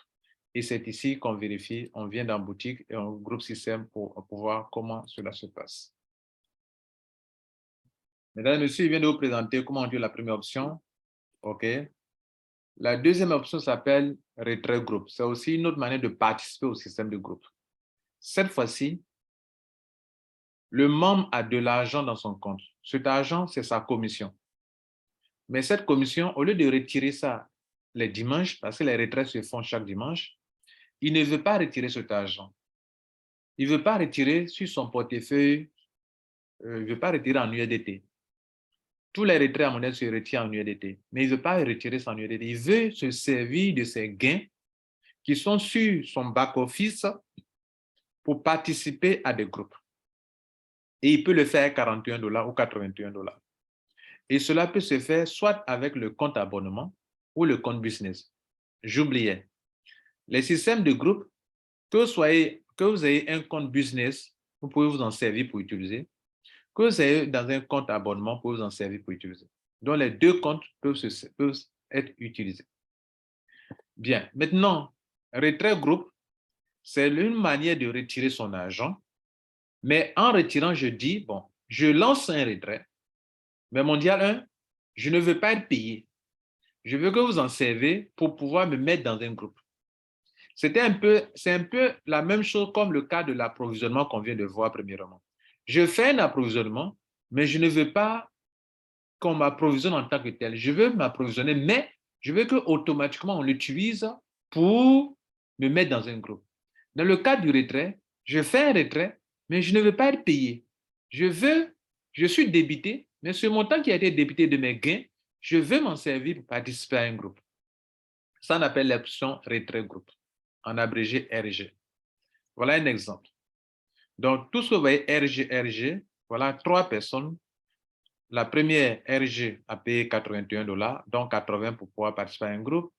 Et c'est ici qu'on vérifie, on vient dans boutique et on groupe système pour voir comment cela se passe. Mesdames et messieurs, je viens de vous présenter comment on dit la première option. OK. La deuxième option s'appelle retrait groupe. C'est aussi une autre manière de participer au système de groupe. Cette fois-ci, le membre a de l'argent dans son compte. Cet argent, c'est sa commission. Mais cette commission, au lieu de retirer ça les dimanches, parce que les retraits se font chaque dimanche, il ne veut pas retirer cet argent. Il ne veut pas retirer sur son portefeuille, il ne veut pas retirer en USDT. Tous les retraits à monnaie se retirent en USDT, mais il ne veut pas retirer son USDT. Il veut se servir de ses gains qui sont sur son back-office pour participer à des groupes. Et il peut le faire à 41 $ ou 81 $. Et cela peut se faire soit avec le compte abonnement ou le compte business. J'oubliais. Les systèmes de groupe, que vous ayez un compte business, vous pouvez vous en servir pour utiliser. Que vous ayez dans un compte abonnement, vous pouvez vous en servir pour utiliser. Donc, les deux comptes peuvent être utilisés. Bien. Maintenant, retrait groupe, c'est une manière de retirer son argent. Mais en retirant, je dis, bon, je lance un retrait, mais Mondial 1, je ne veux pas être payé. Je veux que vous en servez pour pouvoir me mettre dans un groupe. C'est un peu la même chose comme le cas de l'approvisionnement qu'on vient de voir premièrement. Je fais un approvisionnement, mais je ne veux pas qu'on m'approvisionne en tant que tel. Je veux m'approvisionner, mais je veux qu'automatiquement on l'utilise pour me mettre dans un groupe. Dans le cas du retrait, je fais un retrait, mais je ne veux pas être payé. Je suis débité, mais ce montant qui a été débité de mes gains, je veux m'en servir pour participer à un groupe. Ça, on appelle l'option retrait groupe, en abrégé RG. Voilà un exemple. Donc, tout ce que vous voyez RG, voilà 3 personnes. La première, RG, a payé 81 $, donc 80 pour pouvoir participer à un groupe.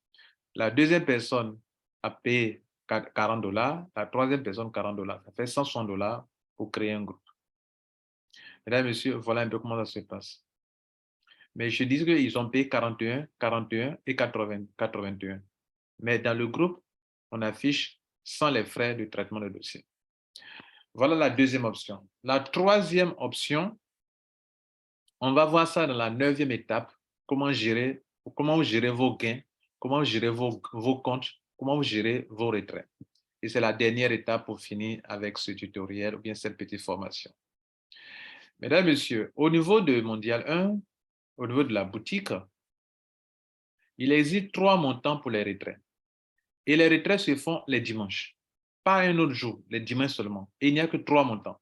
La deuxième personne a payé $40, la troisième personne $40. Ça fait $160 pour créer un groupe. Mesdames, Messieurs, voilà un peu comment ça se passe. Mais je dis qu'ils ont payé 41, 41 et 80, 81. Mais dans le groupe, on affiche sans les frais de traitement de dossier. Voilà la deuxième option. La troisième option, on va voir ça dans la 9e étape, comment vous gérez vos gains, comment vous gérez vos comptes, comment vous gérez vos retraits. Et c'est la dernière étape pour finir avec ce tutoriel ou bien cette petite formation. Mesdames, Messieurs, au niveau de Mondial 1, au niveau de la boutique, il existe 3 montants pour les retraits. Et les retraits se font les dimanches, pas un autre jour, les dimanches seulement. Et il n'y a que 3 montants.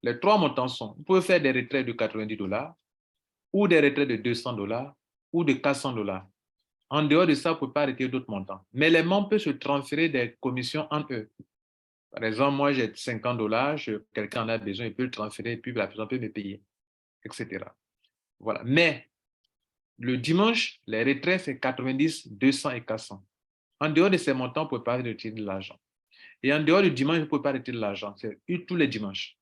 Les 3 montants sont, vous pouvez faire des retraits de $90 ou des retraits de $200 ou de $400. En dehors de ça, vous ne pouvez pas retirer d'autres montants. Mais les membres peuvent se transférer des commissions entre eux. Par exemple, moi, j'ai $50, quelqu'un en a besoin, il peut le transférer, et puis la personne peut me payer, etc. Voilà. Mais le dimanche, les retraits, c'est 90, 200 et 400. En dehors de ces montants, vous ne pouvez pas retirer de l'argent. Et en dehors du dimanche, vous ne pouvez pas retirer de l'argent. C'est tous les dimanches.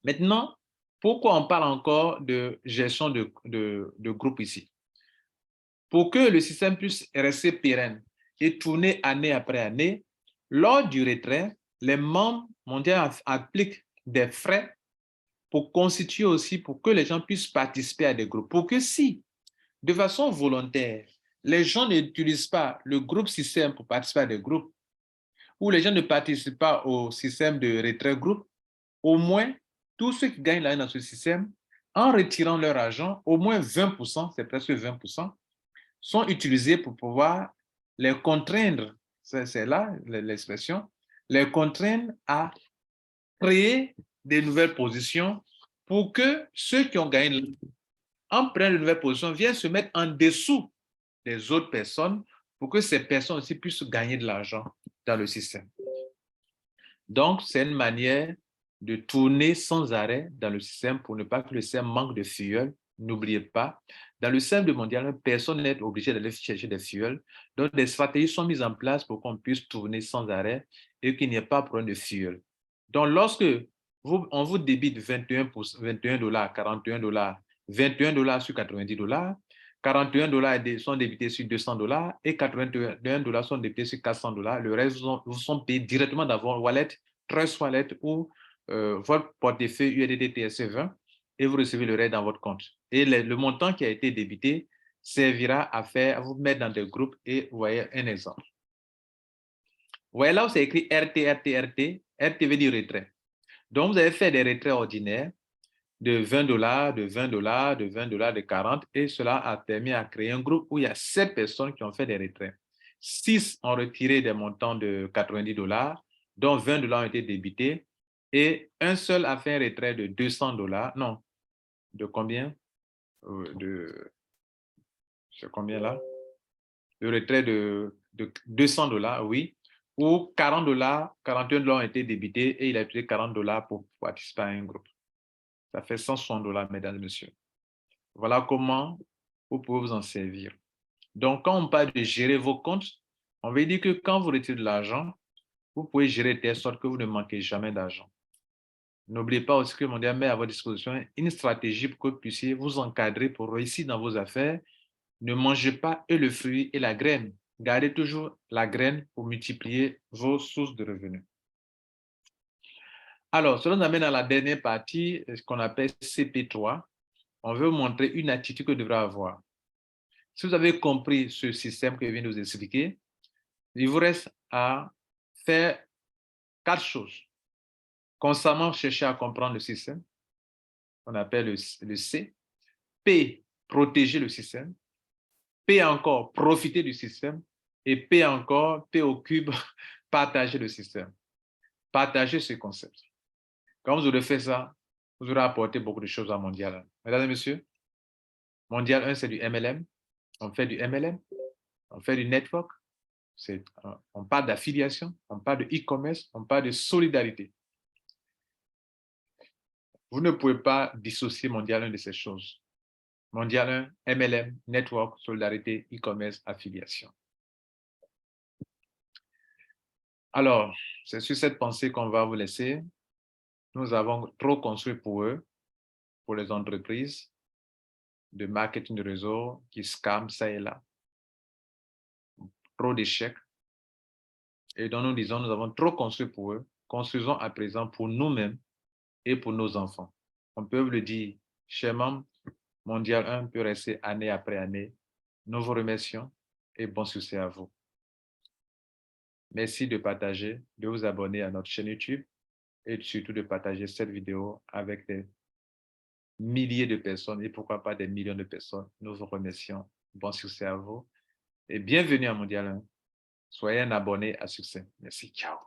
Maintenant, pourquoi on parle encore de gestion de groupe ici? Pour que le système puisse rester pérenne et tourner année après année, lors du retrait, les membres mondiaux appliquent des frais pour constituer aussi, pour que les gens puissent participer à des groupes. Pour que si, de façon volontaire, les gens n'utilisent pas le groupe système pour participer à des groupes, ou les gens ne participent pas au système de retrait groupe, au moins, tous ceux qui gagnent dans ce système, en retirant leur argent, au moins 20%, c'est presque 20%, sont utilisés pour pouvoir les contraindre, c'est là l'expression, les contraindre à créer des nouvelles positions pour que ceux qui ont gagné en prenant de nouvelles positions viennent se mettre en dessous des autres personnes pour que ces personnes aussi puissent gagner de l'argent dans le système. Donc, c'est une manière de tourner sans arrêt dans le système pour ne pas que le système manque de fuel. N'oubliez pas, dans le système mondial, personne n'est obligé d'aller chercher des fuels. Donc, des stratégies sont mises en place pour qu'on puisse tourner sans arrêt et qu'il n'y ait pas de problème de fuel. Donc, lorsque on vous débite 21 $, 41 $, 21 $ sur 90 $, 41 $ sont débités sur 200 $ et 81 $ sont débités sur 400 $. Le reste vous sont payés directement dans votre wallet, Trust Wallet ou votre portefeuille USDT TRC20 et vous recevez le reste dans votre compte. Et le montant qui a été débité servira à vous mettre dans des groupes et vous voyez un exemple. Vous voyez là où c'est écrit RT, RT, RT. RT veut dire retrait. Donc, vous avez fait des retraits ordinaires de 20 $, de 20 $, de 20 $, de 40 et cela a permis à créer un groupe où il y a 7 personnes qui ont fait des retraits. 6 ont retiré des montants de 90 $, dont 20 $ ont été débités et un seul a fait un retrait de 200 $. Non, de combien? C'est combien là? Le retrait de 200 $, oui, où 40 $, 41 $ ont été débités et il a utilisé 40 $ pour participer à un groupe. Ça fait 160 $, mesdames et messieurs. Voilà comment vous pouvez vous en servir. Donc, quand on parle de gérer vos comptes, on veut dire que quand vous retirez de l'argent, vous pouvez gérer de telle sorte que vous ne manquez jamais d'argent. N'oubliez pas aussi que Mondial met à votre disposition une stratégie pour que vous puissiez vous encadrer pour réussir dans vos affaires. Ne mangez pas et le fruit et la graine. Gardez toujours la graine pour multiplier vos sources de revenus. Alors, cela nous amène à la dernière partie, ce qu'on appelle CP3. On veut vous montrer une attitude que vous devrez avoir. Si vous avez compris ce système que je viens de vous expliquer, il vous reste à faire 4 choses. Constamment chercher à comprendre le système, on appelle le C. P, protéger le système. P encore, profiter du système. Et P encore, P au cube, partager le système. Partager ce concept. Quand vous aurez fait ça, vous aurez apporté beaucoup de choses à Mondial 1. Mesdames et messieurs, Mondial 1, c'est du MLM. On fait du MLM, on fait du network. On parle d'affiliation, on parle de e-commerce, on parle de solidarité. Vous ne pouvez pas dissocier Mondial 1 de ces choses. Mondial 1, MLM, network, solidarité, e-commerce, affiliation. Alors, c'est sur cette pensée qu'on va vous laisser. Nous avons trop construit pour eux, pour les entreprises de marketing de réseau qui scamment ça et là. Trop d'échecs. Et donc nous disons, nous avons trop construit pour eux. Construisons à présent pour nous-mêmes et pour nos enfants. On peut le dire, cher membre, Mondial 1 peut rester année après année. Nous vous remercions et bon succès à vous. Merci de partager, de vous abonner à notre chaîne YouTube et surtout de partager cette vidéo avec des milliers de personnes et pourquoi pas des millions de personnes. Nous vous remercions. Bon succès à vous et bienvenue à Mondial 1. Soyez un abonné à succès. Merci. Ciao.